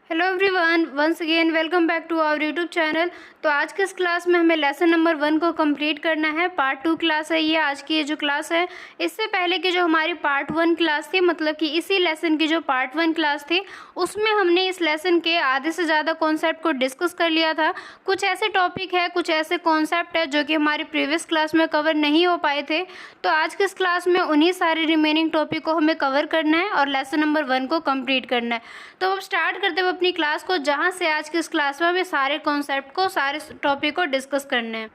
Hello everyone, once again welcome back to our YouTube channel. तो आज के इस क्लास में हमें लेसन नंबर 1 को कंप्लीट करना है। पार्ट 2 क्लास है ये आज की ये जो क्लास है। इससे पहले की जो हमारी पार्ट 1 क्लास थी, मतलब कि इसी लेसन की जो पार्ट 1 क्लास थी, उसमें हमने इस लेसन के आधे से ज़्यादा कॉन्सेप्ट को डिस्कस कर लिया था। कुछ ऐसे टॉपिक है, कुछ ऐसे कॉन्सेप्ट है जो कि हमारी प्रीवियस क्लास में कवर नहीं हो पाए थे। तो आज के इस क्लास में उन्हीं सारे रिमेनिंग टॉपिक को हमें कवर करना है और लेसन नंबर 1 को कंप्लीट करना है। तो अब स्टार्ट करते हुए अपनी क्लास को, जहां से आज की इस क्लास में हमें सारे कॉन्सेप्ट को, सारे टॉपिक को डिस्कस करने हैं।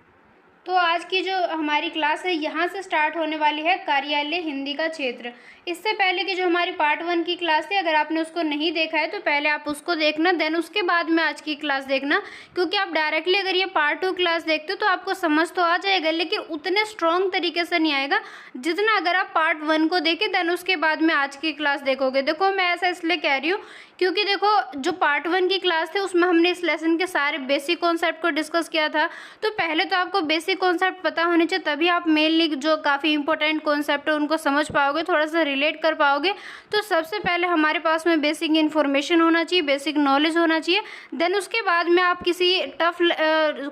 तो आज की जो हमारी क्लास है यहाँ से स्टार्ट होने वाली है कार्यालय हिंदी का क्षेत्र। इससे पहले की जो हमारी पार्ट 1 की क्लास थी, अगर आपने उसको नहीं देखा है तो पहले आप उसको देखना, देन उसके बाद में आज की क्लास देखना, क्योंकि आप डायरेक्टली अगर ये पार्ट 2 क्लास देखते हो तो आपको समझ तो आ जाएगा, लेकिन उतने स्ट्रॉन्ग तरीके से नहीं आएगा जितना अगर आप पार्ट 1 को देखें देन उसके बाद में आज की क्लास देखोगे। देखो, मैं ऐसा इसलिए कह रही हूँ क्योंकि देखो, जो पार्ट 1 की क्लास थी उसमें हमने इस लेसन के सारे बेसिक कॉन्सेप्ट को डिस्कस किया था। तो पहले तो आपको बेसिक कॉन्सेप्ट पता होने चाहिए, तभी आप मेनली जो काफ़ी इंपॉर्टेंट कॉन्सेप्ट है उनको समझ पाओगे, थोड़ा सा रिलेट कर पाओगे। तो सबसे पहले हमारे पास में बेसिक इन्फॉर्मेशन होना चाहिए, बेसिक नॉलेज होना चाहिए। देन उसके बाद में आप किसी टफ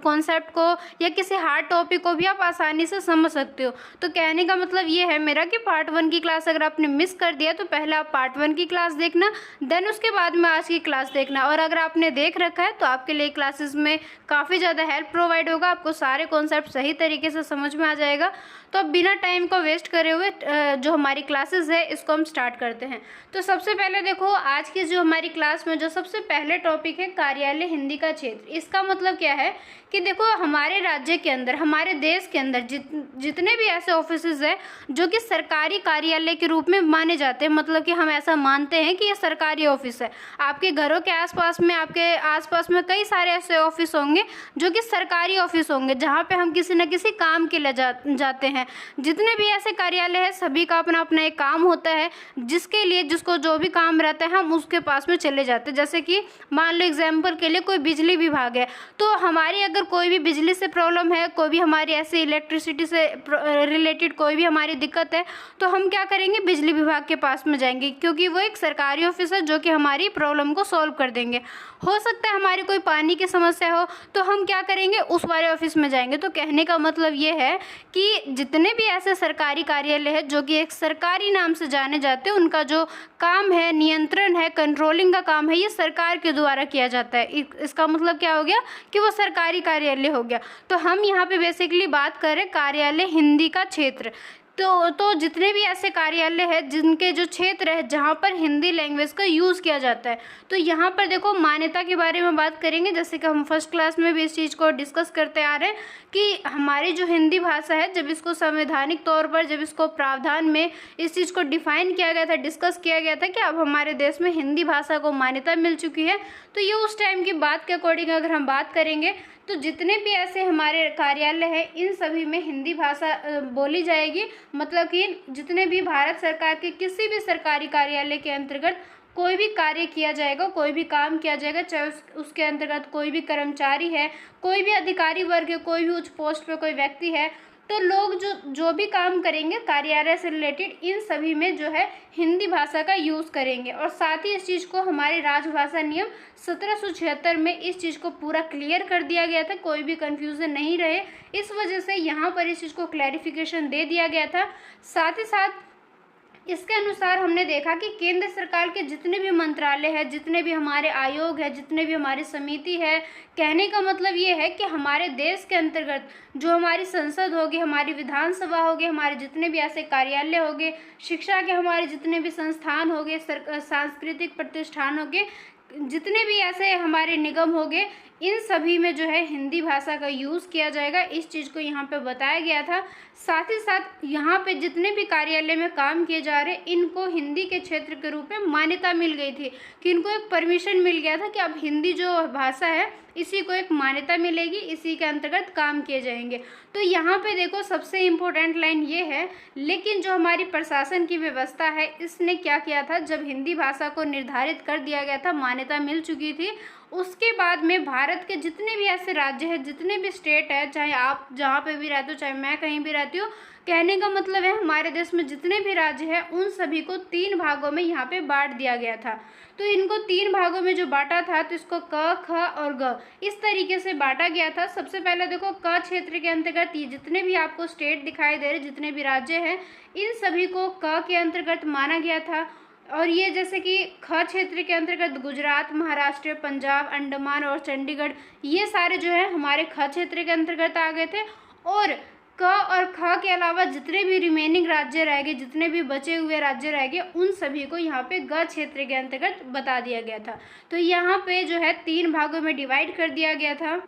कॉन्सेप्ट को या किसी हार्ड टॉपिक को भी आप आसानी से समझ सकते हो। तो कहने का मतलब ये है मेरा कि पार्ट 1 की क्लास अगर आपने मिस कर दिया तो पहले आप पार्ट 1 की क्लास देखना, देन उसके बाद में आज की क्लास देखना। और अगर आपने देख रखा है तो आपके लिए क्लासेस में काफ़ी ज़्यादा हेल्प प्रोवाइड होगा, आपको सारे कॉन्सेप्ट सही तरीके से समझ में आ जाएगा। तो अब बिना टाइम को वेस्ट करे हुए जो हमारी क्लासेस है इसको हम स्टार्ट करते हैं। तो सबसे पहले देखो, आज की जो हमारी क्लास में जो सबसे पहले टॉपिक है कार्यालय हिंदी का क्षेत्र। इसका मतलब क्या है कि देखो, हमारे राज्य के अंदर, हमारे देश के अंदर जितने भी ऐसे ऑफिसेज हैं जो कि सरकारी कार्यालय के रूप में माने जाते हैं, मतलब कि हम ऐसा मानते हैं कि ये सरकारी ऑफिस है। आपके घरों के आसपास में, आपके आसपास में कई सारे ऐसे ऑफिस होंगे जो कि सरकारी ऑफिस होंगे, जहाँ पे हम किसी न किसी काम के लिए जाते हैं। जितने भी ऐसे कार्यालय हैं सभी का अपना अपना एक काम होता है, जिसके लिए जिसको जो भी काम रहता है हम उसके पास में चले जाते हैं। जैसे कि मान लो एग्जाम्पल के लिए कोई बिजली विभाग है, तो हमारी अगर कोई भी बिजली से प्रॉब्लम है, कोई भी हमारी ऐसे इलेक्ट्रिसिटी से रिलेटेड कोई भी हमारी दिक्कत है, तो हम क्या करेंगे, बिजली विभाग के पास में जाएंगे, क्योंकि वो एक सरकारी ऑफिस है जो कि हमारी प्रॉब्लम को सॉल्व कर देंगे। हो सकता है हमारी कोई पानी की समस्या हो तो हम क्या करेंगे, उस वाले ऑफिस में जाएंगे। तो कहने का मतलब ये है कि जितने भी ऐसे सरकारी कार्यालय है जो कि एक सरकारी नाम से जाने जाते हैं, उनका जो काम है, नियंत्रण है, कंट्रोलिंग का काम है, ये सरकार के द्वारा किया जाता है। इसका मतलब क्या हो गया कि वो सरकारी कार्यालय हो गया। तो हम यहाँ पे बेसिकली बात करें कार्यालय हिंदी का क्षेत्र। तो जितने भी ऐसे कार्यालय हैं जिनके जो क्षेत्र है जहाँ पर हिंदी लैंग्वेज का यूज़ किया जाता है, तो यहाँ पर देखो मान्यता के बारे में बात करेंगे। जैसे कि हम फर्स्ट क्लास में भी इस चीज़ को डिस्कस करते आ रहे हैं कि हमारी जो हिंदी भाषा है, जब इसको संवैधानिक तौर पर, जब इसको प्रावधान में इस चीज़ को डिफाइन किया गया था, डिस्कस किया गया था कि अब हमारे देश में हिंदी भाषा को मान्यता मिल चुकी है। तो ये उस टाइम की बात के अकॉर्डिंग अगर हम बात करेंगे तो जितने भी ऐसे हमारे कार्यालय हैं इन सभी में हिंदी भाषा बोली जाएगी। मतलब कि जितने भी भारत सरकार के किसी भी सरकारी कार्यालय के अंतर्गत कोई भी कार्य किया जाएगा, कोई भी काम किया जाएगा, चाहे उसके अंतर्गत कोई भी कर्मचारी है, कोई भी अधिकारी वर्ग है, कोई भी उच्च पोस्ट पे कोई व्यक्ति है, तो लोग जो भी काम करेंगे कार्यालय से रिलेटेड, इन सभी में जो है हिंदी भाषा का यूज़ करेंगे। और साथ ही इस चीज़ को हमारे राजभाषा नियम 1776 में इस चीज़ को पूरा क्लियर कर दिया गया था, कोई भी कन्फ्यूज़न नहीं रहे, इस वजह से यहाँ पर इस चीज़ को क्लैरिफिकेशन दे दिया गया था। साथ ही साथ इसके अनुसार हमने देखा कि केंद्र सरकार के जितने भी मंत्रालय है, जितने भी हमारे आयोग है, जितने भी हमारी समिति है, कहने का मतलब ये है कि हमारे देश के अंतर्गत जो हमारी संसद होगी, हमारी विधानसभा होगी, हमारे जितने भी ऐसे कार्यालय होंगे, शिक्षा के हमारे जितने भी संस्थान होंगे, सांस्कृतिक प्रतिष्ठान होंगे, जितने भी ऐसे हमारे निगम होंगे, इन सभी में जो है हिंदी भाषा का यूज़ किया जाएगा। इस चीज़ को यहाँ पे बताया गया था। साथ ही साथ यहाँ पे जितने भी कार्यालय में काम किए जा रहे इनको हिंदी के क्षेत्र के रूप में मान्यता मिल गई थी, कि इनको एक परमिशन मिल गया था कि अब हिंदी जो भाषा है इसी को एक मान्यता मिलेगी, इसी के अंतर्गत काम किए जाएंगे। तो यहाँ पे देखो सबसे इम्पोर्टेंट लाइन ये है, लेकिन जो हमारी प्रशासन की व्यवस्था है इसने क्या किया था, जब हिंदी भाषा को निर्धारित कर दिया गया था, मान्यता मिल चुकी थी। उसके बाद में भारत के जितने भी ऐसे राज्य हैं, जितने भी स्टेट है, चाहे आप जहाँ पे भी रहते हो, चाहे मैं कहीं भी रहती हूँ, कहने का मतलब है हमारे देश में जितने भी राज्य हैं उन सभी को 3 भागों में यहाँ पे बांट दिया गया था। तो इनको 3 भागों में जो बांटा था, तो इसको क, ख और ग इस तरीके से बांटा गया था। सबसे पहले देखो, क क्षेत्र के अंतर्गत ये जितने भी आपको स्टेट दिखाई दे रहे, जितने भी राज्य हैं, इन सभी को क के अंतर्गत माना गया था। और ये जैसे कि ख क्षेत्र के अंतर्गत गुजरात, महाराष्ट्र, पंजाब, अंडमान और चंडीगढ़, ये सारे जो है हमारे ख क्षेत्र के अंतर्गत आ गए थे। और क और ख के अलावा जितने भी रिमेनिंग राज्य रह गए, जितने भी बचे हुए राज्य रह गए, उन सभी को यहाँ पे ग क्षेत्र के अंतर्गत बता दिया गया था। तो यहाँ पे जो है 3 भागों में डिवाइड कर दिया गया था।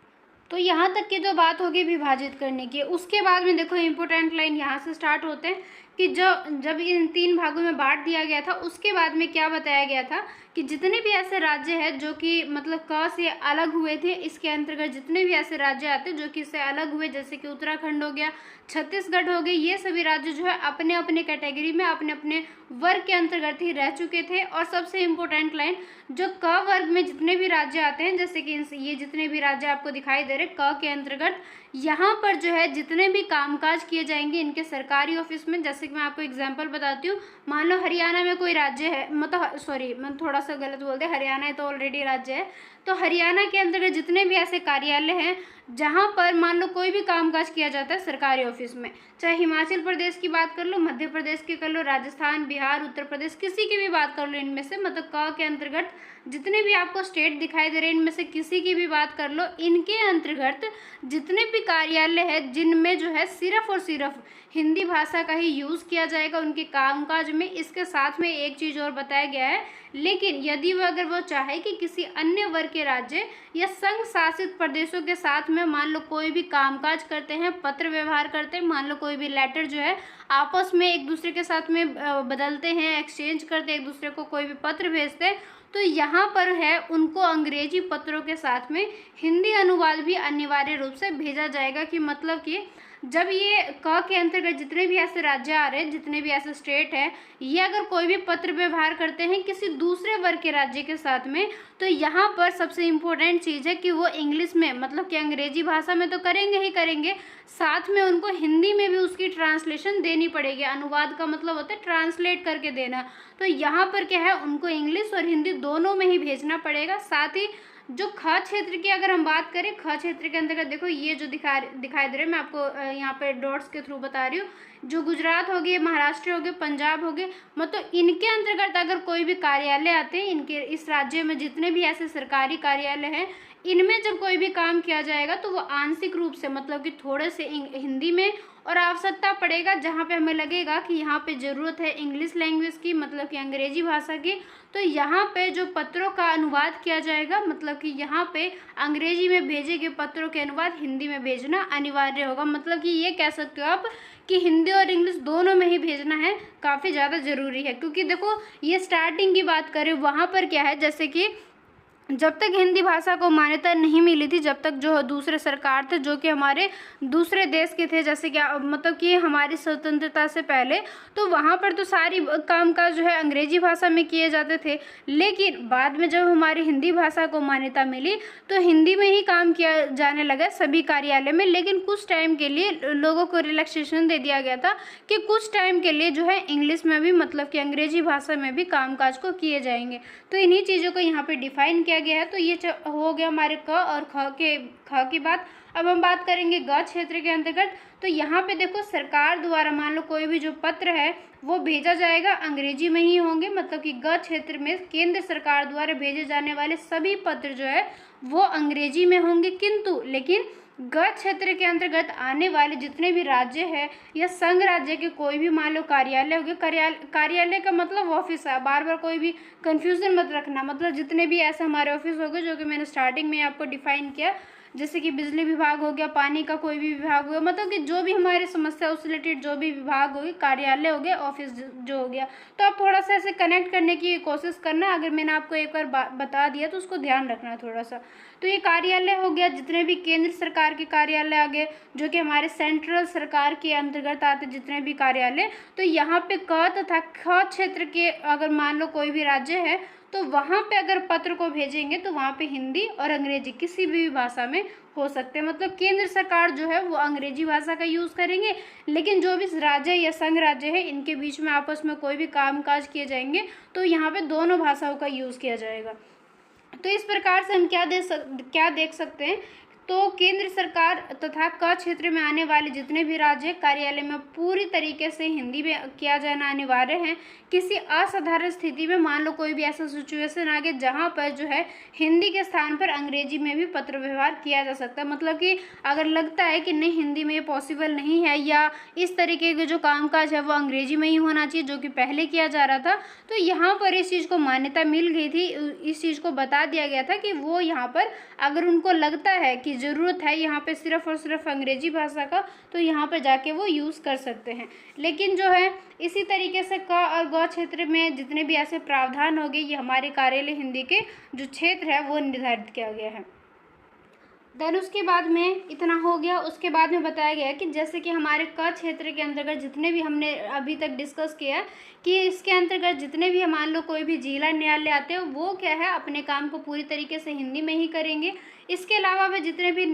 तो यहाँ तक की तो बात होगी विभाजित करने की। उसके बाद में देखो इम्पोर्टेंट लाइन यहाँ से स्टार्ट होते हैं कि जब इन 3 भागों में बांट दिया गया था, उसके बाद में क्या बताया गया था कि जितने भी ऐसे राज्य हैं जो कि मतलब क से अलग हुए थे, इसके अंतर्गत जितने भी ऐसे राज्य आते जो कि इससे अलग हुए, जैसे कि उत्तराखंड हो गया, छत्तीसगढ़ हो गए, ये सभी राज्य जो है अपने अपने कैटेगरी में अपने अपने वर्ग के अंतर्गत ही रह चुके थे। और सबसे इम्पोर्टेंट लाइन, जो क वर्ग में जितने भी राज्य आते हैं, जैसे कि ये जितने भी राज्य आपको दिखाई दे रहे क के अंतर्गत, यहाँ पर जो है जितने भी कामकाज किए जाएंगे इनके सरकारी ऑफिस में, जैसे कि मैं आपको एग्जांपल बताती हूँ। मान लो हरियाणा में कोई राज्य है, मतलब सॉरी मैं थोड़ा सा गलत बोलते, हरियाणा है तो ऑलरेडी राज्य है। तो हरियाणा के अंतर्गत जितने भी ऐसे कार्यालय हैं जहाँ पर मान लो कोई भी कामकाज किया जाता है सरकारी ऑफिस में, चाहे हिमाचल प्रदेश की बात कर लो, मध्य प्रदेश की कर लो, राजस्थान, बिहार, उत्तर प्रदेश, किसी की भी बात कर लो इनमें से, मतलब क के अंतर्गत जितने भी आपको स्टेट दिखाई दे रहे हैं इनमें से किसी की भी बात कर लो, इनके अंतर्गत जितने भी कार्यालय है जिनमें जो है सिर्फ और सिर्फ हिंदी भाषा का ही यूज़ किया जाएगा उनके कामकाज में। इसके साथ में एक चीज़ और बताया गया है, लेकिन यदि अगर वो चाहे कि किसी अन्य वर्ग के राज्य या संघ शासित प्रदेशों के साथ में मान लो कोई भी कामकाज करते हैं, पत्र व्यवहार करते हैं, मान लो कोई भी लेटर जो है आपस में एक दूसरे के साथ में बदलते हैं, एक्सचेंज करते हैं, एक दूसरे को कोई भी पत्र भेजते हैं, तो यहाँ पर है उनको अंग्रेजी पत्रों के साथ में हिंदी अनुवाद भी अनिवार्य रूप से भेजा जाएगा। कि मतलब कि जब ये क के अंतर्गत जितने भी ऐसे राज्य आ रहे हैं, जितने भी ऐसे स्टेट हैं, ये अगर कोई भी पत्र व्यवहार करते हैं किसी दूसरे वर्ग के राज्य के साथ में, तो यहाँ पर सबसे इम्पोर्टेंट चीज़ है कि वो इंग्लिश में, मतलब कि अंग्रेजी भाषा में तो करेंगे ही करेंगे, साथ में उनको हिंदी में भी उसकी ट्रांसलेशन देनी पड़ेगी। अनुवाद का मतलब होता है ट्रांसलेट करके देना। तो यहाँ पर क्या है, उनको इंग्लिश और हिंदी दोनों में ही भेजना पड़ेगा। साथ ही जो ख क्षेत्र की अगर हम बात करें, ख क्षेत्र के अंतर्गत देखो ये जो दिखाई दे रहे हैं, मैं आपको यहाँ पे डॉट्स के थ्रू बता रही हूँ, जो गुजरात हो गए, महाराष्ट्र हो गए, पंजाब हो गए, मतलब इनके अंतर्गत अगर कोई भी कार्यालय आते हैं, इनके इस राज्य में जितने भी ऐसे सरकारी कार्यालय हैं, इनमें जब कोई भी काम किया जाएगा तो वो आंशिक रूप से, मतलब कि थोड़े से हिंदी में और आवश्यकता पड़ेगा जहाँ पे हमें लगेगा कि यहाँ पे ज़रूरत है इंग्लिश लैंग्वेज की, मतलब कि अंग्रेजी भाषा की, तो यहाँ पे जो पत्रों का अनुवाद किया जाएगा, मतलब कि यहाँ पे अंग्रेजी में भेजे गए पत्रों के अनुवाद हिंदी में भेजना अनिवार्य होगा। मतलब कि ये कह सकते हो आप कि हिंदी और इंग्लिश दोनों में ही भेजना है, काफ़ी ज़्यादा ज़रूरी है। क्योंकि देखो ये स्टार्टिंग की बात करें, वहाँ पर क्या है, जैसे कि जब तक हिंदी भाषा को मान्यता नहीं मिली थी, जब तक जो दूसरे सरकार थे जो कि हमारे दूसरे देश के थे, जैसे कि मतलब कि हमारी स्वतंत्रता से पहले, तो वहाँ पर तो सारी कामकाज जो है अंग्रेजी भाषा में किए जाते थे। लेकिन बाद में जब हमारी हिंदी भाषा को मान्यता मिली तो हिंदी में ही काम किया जाने लगा सभी कार्यालय में। लेकिन कुछ टाइम के लिए लोगों को रिलैक्सेशन दे दिया गया था कि कुछ टाइम के लिए जो है इंग्लिश में भी, मतलब कि अंग्रेजी भाषा में भी कामकाज को किए जाएंगे। तो इन्हीं चीज़ों को यहाँ पर डिफाइन किया गया है। तो ये हो गया हमारे क और ख की बात। अब हम बात करेंगे ग क्षेत्र के अंतर्गत। तो यहाँ पे देखो सरकार द्वारा मान लो कोई भी जो पत्र है वो भेजा जाएगा अंग्रेजी में ही होंगे, मतलब कि ग क्षेत्र में केंद्र सरकार द्वारा भेजे जाने वाले सभी पत्र जो है वो अंग्रेजी में होंगे। किंतु लेकिन ग क्षेत्र के अंतर्गत आने वाले जितने भी राज्य है या संघ राज्य के कोई भी मान लो कार्यालय हो गए, कार्यालय का मतलब ऑफिस है, बार बार कोई भी कंफ्यूजन मत रखना, मतलब जितने भी ऐसे हमारे ऑफिस हो गए जो कि मैंने स्टार्टिंग में आपको डिफाइन किया, जैसे कि बिजली विभाग हो गया, पानी का कोई भी विभाग हो गया, मतलब कि जो भी हमारी समस्या उससे रिलेटेड जो भी विभाग हो गए, कार्यालय हो गया, ऑफिस जो हो गया, तो आप थोड़ा सा ऐसे कनेक्ट करने की कोशिश करना। अगर मैंने आपको एक बार बता दिया तो उसको ध्यान रखना थोड़ा सा। तो ये कार्यालय हो गया, जितने भी केंद्र सरकार के कार्यालय आ गए जो कि हमारे सेंट्रल सरकार के अंतर्गत आते जितने भी कार्यालय। तो यहाँ पे क तथा ख क्षेत्र के अगर मान लो कोई भी राज्य है तो वहाँ पे अगर पत्र को भेजेंगे तो वहाँ पे हिंदी और अंग्रेजी किसी भी भाषा में हो सकते हैं। मतलब केंद्र सरकार जो है वो अंग्रेजी भाषा का यूज़ करेंगे, लेकिन जो भी राज्य या संघ राज्य है इनके बीच में आपस में कोई भी कामकाज किए जाएंगे तो यहाँ पे दोनों भाषाओं का यूज़ किया जाएगा। तो इस प्रकार से हम क्या देख सकते हैं, तो केंद्र सरकार तथा क क्षेत्र में आने वाले जितने भी राज्य कार्यालय में पूरी तरीके से हिंदी में किया जाना अनिवार्य है। किसी असाधारण स्थिति में मान लो कोई भी ऐसा सिचुएशन आ गया जहाँ पर जो है हिंदी के स्थान पर अंग्रेजी में भी पत्र व्यवहार किया जा सकता है। मतलब कि अगर लगता है कि नहीं हिंदी में ये पॉसिबल नहीं है या इस तरीके के जो कामकाज है वो अंग्रेजी में ही होना चाहिए जो कि पहले किया जा रहा था, तो यहाँ पर इस चीज़ को मान्यता मिल गई थी। इस चीज़ को बता दिया गया था कि वो यहाँ पर अगर उनको लगता है कि ज़रूरत है यहाँ पे सिर्फ और सिर्फ अंग्रेजी भाषा का, तो यहाँ पर जाके वो यूज़ कर सकते हैं। लेकिन जो है इसी तरीके से क और ग क्षेत्र में जितने भी ऐसे प्रावधान हो गए, ये हमारे कार्यालय हिंदी के जो क्षेत्र है वो निर्धारित किया गया है। देन उसके बाद में इतना हो गया। उसके बाद में बताया गया कि जैसे कि हमारे क क्षेत्र के अंतर्गत जितने भी हमने अभी तक डिस्कस किया कि इसके अंतर्गत जितने भी मान लो कोई भी जिला न्यायालय आते हैं वो क्या है अपने काम को पूरी तरीके से हिंदी में ही करेंगे। इसके अलावा वे जितने भी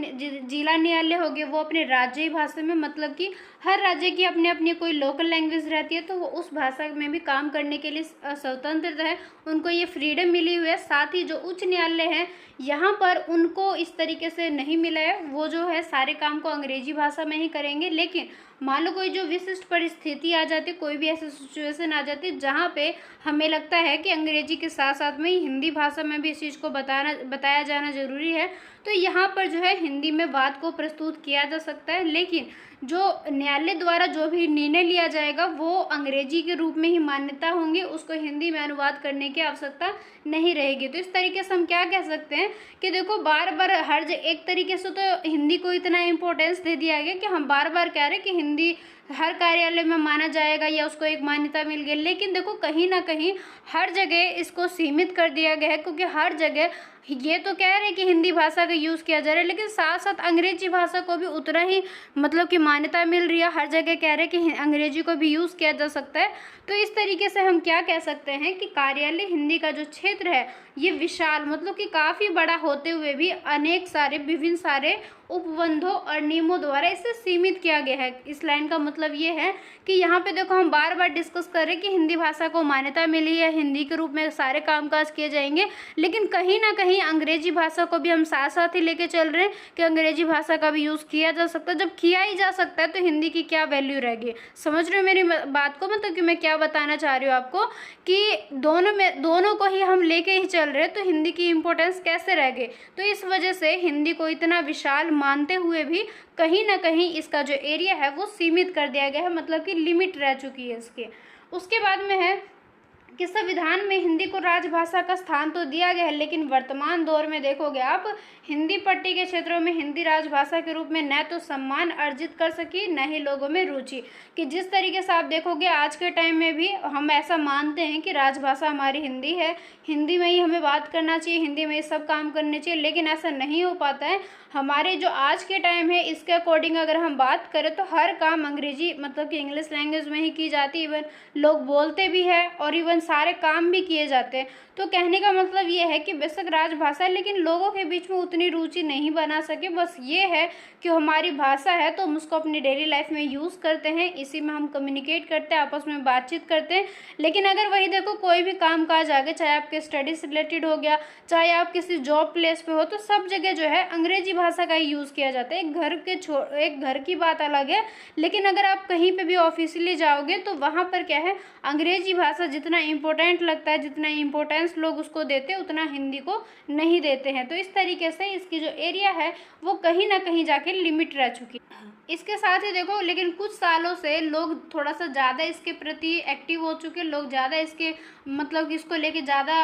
जिला न्यायालय हो गए वो अपने राज्यीय भाषा में, मतलब कि हर राज्य की अपनी अपनी कोई लोकल लैंग्वेज रहती है तो वो उस भाषा में भी काम करने के लिए स्वतंत्र है, उनको ये फ्रीडम मिली हुई है। साथ ही जो उच्च न्यायालय है यहाँ पर उनको इस तरीके से नहीं मिला है, वो जो है सारे काम को अंग्रेजी भाषा में ही करेंगे। लेकिन मान लो कोई जो विशिष्ट परिस्थिति आ जाती, कोई भी ऐसी सिचुएशन आ जाती जहाँ पे हमें लगता है कि अंग्रेजी के साथ साथ में ही हिंदी भाषा में भी इस चीज़ को बताया जाना ज़रूरी है, तो यहाँ पर जो है हिंदी में बात को प्रस्तुत किया जा सकता है। लेकिन जो न्यायालय द्वारा जो भी निर्णय लिया जाएगा वो अंग्रेजी के रूप में ही मान्यता होंगे, उसको हिंदी में अनुवाद करने की आवश्यकता नहीं रहेगी। तो इस तरीके से हम क्या कह सकते हैं कि देखो बार बार एक तरीके से तो हिंदी को इतना इम्पोर्टेंस दे दिया गया कि हम बार बार कह रहे हैं कि हिंदी हर कार्यालय में माना जाएगा या उसको एक मान्यता मिल गई, लेकिन देखो कहीं ना कहीं हर जगह इसको सीमित कर दिया गया है, क्योंकि हर जगह ये तो कह रहे हैं कि हिंदी भाषा का यूज़ किया जा रहा है, लेकिन साथ साथ अंग्रेजी भाषा को भी उतना ही मतलब कि मान्यता मिल रही है। हर जगह कह रहे हैं कि अंग्रेजी को भी यूज़ किया जा सकता है। तो इस तरीके से हम क्या कह सकते हैं कि कार्यालय हिंदी का जो क्षेत्र है ये विशाल, मतलब कि काफ़ी बड़ा होते हुए भी अनेक सारे विभिन्न सारे उपबंधों और नियमों द्वारा इसे सीमित किया गया है। इस लाइन का मतलब ये है कि यहाँ पे देखो हम बार बार डिस्कस कर रहे हैं कि हिंदी भाषा को मान्यता मिली है, हिंदी के रूप में सारे कामकाज किए जाएंगे, लेकिन कहीं ना कहीं अंग्रेजी भाषा को भी हम साथ साथ ही लेके चल रहे हैं कि अंग्रेजी भाषा का भी यूज़ किया जा सकता है। जब किया ही जा सकता है तो हिंदी की क्या वैल्यू रहेगी? समझ रहे हो मेरी बात को? मतलब कि मैं क्या बताना चाह रही हूँ आपको कि दोनों को ही हम लेके ही चल रहे हैं, तो हिंदी की इम्पोर्टेंस कैसे रह गई? तो इस वजह से हिंदी को इतना विशाल मानते हुए भी कहीं ना कहीं इसका जो एरिया है वो सीमित कर दिया गया है, मतलब कि लिमिट रह चुकी है इसके। उसके बाद में है कि संविधान में हिंदी को राजभाषा का स्थान तो दिया गया है, लेकिन वर्तमान दौर में देखोगे आप हिंदी पट्टी के क्षेत्रों में हिंदी राजभाषा के रूप में न तो सम्मान अर्जित कर सकी न ही लोगों में रुचि। कि जिस तरीके से आप देखोगे आज के टाइम में भी हम ऐसा मानते हैं कि राजभाषा हमारी हिंदी है, हिंदी में ही हमें बात करना चाहिए, हिंदी में ही सब काम करने चाहिए, लेकिन ऐसा नहीं हो पाता है। हमारे जो आज के टाइम है इसके अकॉर्डिंग अगर हम बात करें तो हर काम अंग्रेजी मतलब कि इंग्लिश लैंग्वेज में ही की जाती है। इवन लोग बोलते भी हैं और इवन सारे काम भी किए जाते हैं। तो कहने का मतलब ये है कि बेशक राजभाषा है लेकिन लोगों के बीच में उतनी रुचि नहीं बना सके। बस ये है कि हमारी भाषा है तो हम उसको अपनी डेली लाइफ में यूज़ करते हैं, इसी में हम कम्युनिकेट करते हैं, आपस में बातचीत करते हैं। लेकिन अगर वही देखो कोई भी काम काज आगे, चाहे आपके स्टडी से रिलेटेड हो गया, चाहे आप किसी जॉब प्लेस पे हो, तो सब जगह जो है अंग्रेजी भाषा का ही यूज़ किया जाता है। एक घर की बात अलग है, लेकिन अगर आप कहीं पे भी ऑफिशियली जाओगे तो वहाँ पर क्या है, अंग्रेजी भाषा जितना इम्पोर्टेंट लगता है, जितना इम्पोर्टेंस लोग उसको देते हैं, उतना हिंदी को नहीं देते हैं। तो इस तरीके से इसकी जो एरिया है वो कहीं ना कहीं जाके लिमिट रह चुकी है। इसके साथ ही देखो लेकिन कुछ सालों से लोग थोड़ा सा ज़्यादा इसके प्रति एक्टिव हो चुके हैं, लोग ज़्यादा इसके मतलब इसको लेके ज़्यादा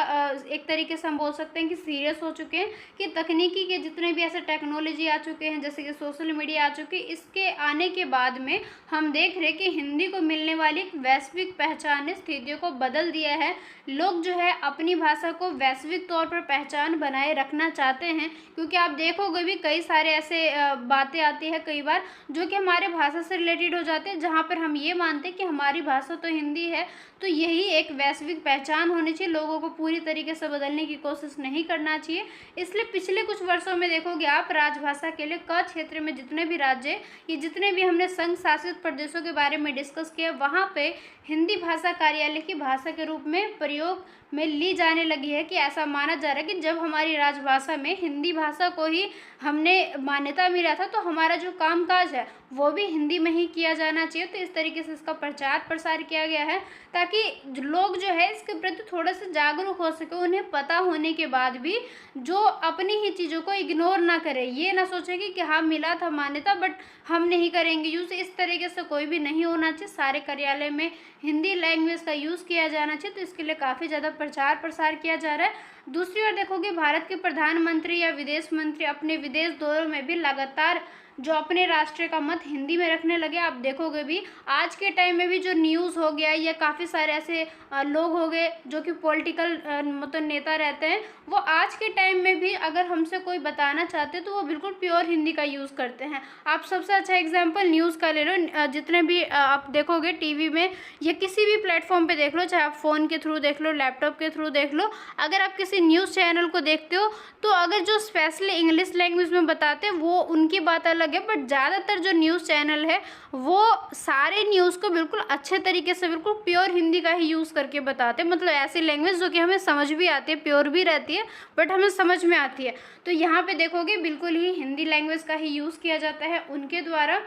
एक तरीके से हम बोल सकते हैं कि सीरियस हो चुके हैं कि तकनीकी के जितने भी ऐसे टेक्नोलॉजी आ चुके हैं, जैसे कि सोशल मीडिया आ चुकी है, इसके आने के बाद में हम देख रहे कि हिंदी को मिलने वाली एक वैश्विक पहचान ने स्थितियों को बदल दिया है। लोग जो है अपनी भाषा को वैश्विक तौर पर पहचान बनाए रखना चाहते हैं, क्योंकि आप देखोगे भी कई सारे ऐसे बातें आती है कई बार जो कि हमारे भाषा से रिलेटेड हो जाते हैं, जहाँ पर हम ये मानते हैं कि हमारी भाषा तो हिंदी है, तो यही एक वैश्विक पहचान होनी चाहिए। लोगों को पूरी तरीके से बदलने की कोशिश नहीं करना चाहिए। इसलिए पिछले कुछ वर्षों में देखोगे आप, राजभाषा के लिए क क्षेत्र में जितने भी राज्य, ये जितने भी हमने संघ शासित प्रदेशों के बारे में डिस्कस किया, वहाँ पे हिंदी भाषा कार्यालय की भाषा के रूप में प्रयोग में ली जाने लगी है। कि ऐसा माना जा रहा है कि जब हमारी राजभाषा में हिंदी भाषा को ही हमने मान्यता मिला था, तो हमारा जो कामकाज है वो भी हिंदी में ही किया जाना चाहिए। तो इस तरीके से इसका प्रचार प्रसार किया गया है, ताकि लोग जो है इसके प्रति थोड़ा सा जागरूक हो सके। उन्हें पता होने के बाद भी जो अपनी ही चीज़ों को इग्नोर ना करे, ये ना सोचे कि हाँ मिला था मान्यता बट हम नहीं करेंगे यूज़। इस तरीके से कोई भी नहीं होना चाहिए। सारे कार्यालय में हिंदी लैंग्वेज का यूज़ किया जाना चाहिए। तो इसके लिए काफ़ी ज़्यादा प्रचार प्रसार किया जा रहा है। दूसरी ओर देखोगे, भारत के प्रधानमंत्री या विदेश मंत्री अपने विदेश दौरों में भी लगातार जो अपने राष्ट्र का मत हिंदी में रखने लगे। आप देखोगे भी आज के टाइम में भी जो न्यूज़ हो गया, या काफ़ी सारे ऐसे लोग हो गए जो कि पॉलिटिकल मतलब नेता रहते हैं, वो आज के टाइम में भी अगर हमसे कोई बताना चाहते हैं तो वो बिल्कुल प्योर हिंदी का यूज़ करते हैं। आप सबसे अच्छा एग्जांपल न्यूज़ का ले लो। जितने भी आप देखोगे टीवी में या किसी भी प्लेटफॉर्म पे देख लो, चाहे आप फ़ोन के थ्रू देख लो, लैपटॉप के थ्रू देख लो, अगर आप किसी न्यूज़ चैनल को देखते हो तो अगर जो स्पेशली इंग्लिश लैंग्वेज में बताते हैं वो उनकी बात अलग है, बट ज़्यादातर जो न्यूज़ चैनल है वो सारे न्यूज़ को बिल्कुल अच्छे तरीके से बिल्कुल प्योर हिंदी का ही यूज़ करके बताते हैं। मतलब ऐसी लैंग्वेज जो कि हमें समझ भी आती है, प्योर भी रहती है बट हमें समझ में आती है। तो यहाँ पे देखोगे बिल्कुल ही हिंदी लैंग्वेज का ही यूज़ किया जाता है उनके द्वारा।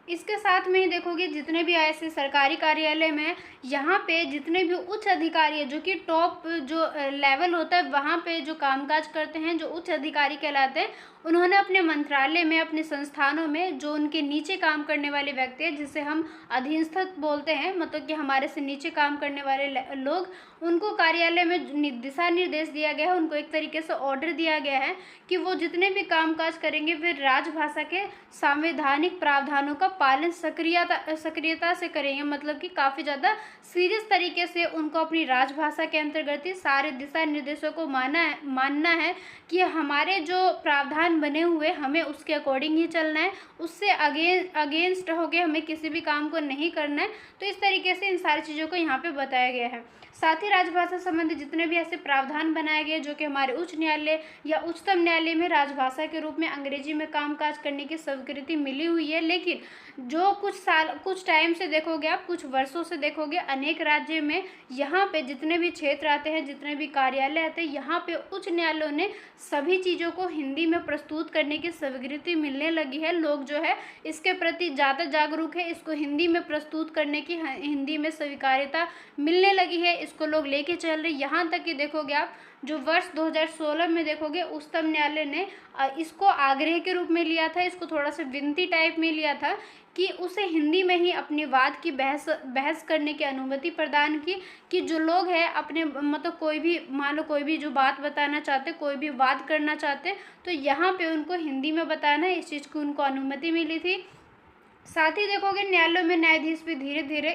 इसके साथ में ही देखोगे जितने भी ऐसे सरकारी कार्यालय में, यहाँ पे जितने भी उच्च अधिकारी है, जो कि टॉप जो लेवल होता है वहाँ पे जो कामकाज करते हैं, जो उच्च अधिकारी कहलाते हैं, उन्होंने अपने मंत्रालय में, अपने संस्थानों में जो उनके नीचे काम करने वाले व्यक्ति हैं, जिसे हम अधीनस्थ बोलते हैं, मतलब कि हमारे से नीचे काम करने वाले लोग, उनको कार्यालय में दिशा निर्देश दिया गया है। उनको एक तरीके से ऑर्डर दिया गया है कि वो जितने भी कामकाज करेंगे वे राजभाषा के संवैधानिक प्रावधानों का पालन सक्रियता से करेंगे। मतलब कि काफ़ी ज़्यादा सीरियस तरीके से उनको अपनी राजभाषा के अंतर्गत ही सारे दिशा निर्देशों को मानना है कि हमारे जो प्रावधान बने हुए हमें उसके अकॉर्डिंग ही चलना है, उससे अगेंस्ट होके हमें किसी भी काम को नहीं करना है। तो इस तरीके से इन सारी चीज़ों को यहाँ पे बताया गया है। साथ ही राजभाषा संबंधी जितने भी ऐसे प्रावधान बनाए गए जो कि हमारे उच्च न्यायालय या उच्चतम न्यायालय में राजभाषा के रूप में अंग्रेजी में कामकाज करने की स्वीकृति मिली हुई है, लेकिन जो कुछ टाइम से देखोगे आप, कुछ वर्षों से देखोगे, अनेक राज्य में यहाँ पे जितने भी क्षेत्र आते हैं, जितने भी कार्यालय आते हैं, यहाँ पे उच्च न्यायालयों ने सभी चीज़ों को हिंदी में प्रस्तुत करने की स्वीकृति मिलने लगी है। लोग जो है इसके प्रति ज़्यादा जागरूक है, इसको हिंदी में प्रस्तुत करने की हिंदी में स्वीकार्यता मिलने लगी है, इसको लोग लेके चल रहे। यहाँ तक कि देखोगे आप, जो वर्ष 2016 में देखोगे उच्चतम न्यायालय ने इसको आग्रह के रूप में लिया था, इसको थोड़ा सा विनती टाइप में लिया था कि उसे हिंदी में ही अपनी वाद की बहस करने की अनुमति प्रदान की। कि जो लोग हैं अपने मतलब कोई भी, मान लो कोई भी जो बात बताना चाहते, कोई भी वाद करना चाहते, तो यहाँ पे उनको हिंदी में बताना है, इस चीज़ की उनको अनुमति मिली थी। साथ ही देखोगे न्यायालयों में न्यायाधीश भी धीरे धीरे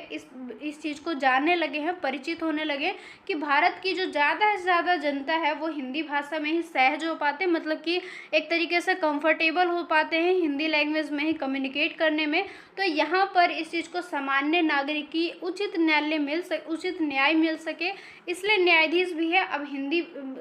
इस चीज़ को जानने लगे हैं, परिचित होने लगे कि भारत की जो ज़्यादा से ज़्यादा जनता है वो हिंदी भाषा में ही सहज हो पाते, मतलब कि एक तरीके से कंफर्टेबल हो पाते हैं हिंदी लैंग्वेज में ही कम्युनिकेट करने में। तो यहाँ पर इस चीज़ को सामान्य नागरिक की उचित न्याय मिल सके, इसलिए न्यायाधीश भी है अब हिंदी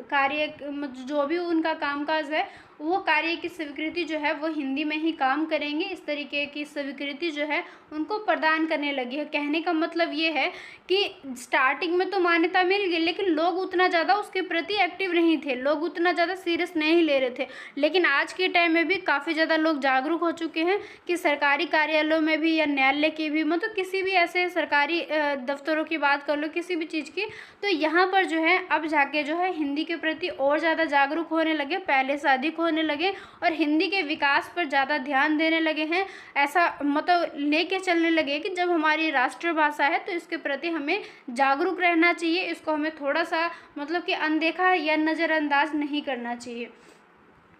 कार्य जो भी उनका कामकाज है वो कार्य की स्वीकृति जो है वो हिंदी में ही काम करेंगे। इस तरीके की स्वीकृति जो है उनको प्रदान करने लगी है। कहने का मतलब ये है कि स्टार्टिंग में तो मान्यता मिल गई, लेकिन लोग उतना ज़्यादा उसके प्रति एक्टिव नहीं थे, लोग उतना ज़्यादा सीरियस नहीं ले रहे थे। लेकिन आज के टाइम में भी काफ़ी ज़्यादा लोग जागरूक हो चुके हैं कि सरकारी कार्यालयों में भी या न्यायालय की भी, मतलब किसी भी ऐसे सरकारी दफ्तरों की बात कर लो, किसी भी चीज़ की, तो यहाँ पर जो है अब जाके जो है हिंदी के प्रति और ज़्यादा जागरूक होने लगे, पहले से अधिक होने लगे और हिंदी के विकास पर ज़्यादा ध्यान देने लगे हैं। ऐसा मतलब लेके चलने लगे कि जब हमारी राष्ट्रभाषा है तो इसके प्रति हमें जागरूक रहना चाहिए, इसको हमें थोड़ा सा मतलब कि अनदेखा या नज़रअंदाज नहीं करना चाहिए।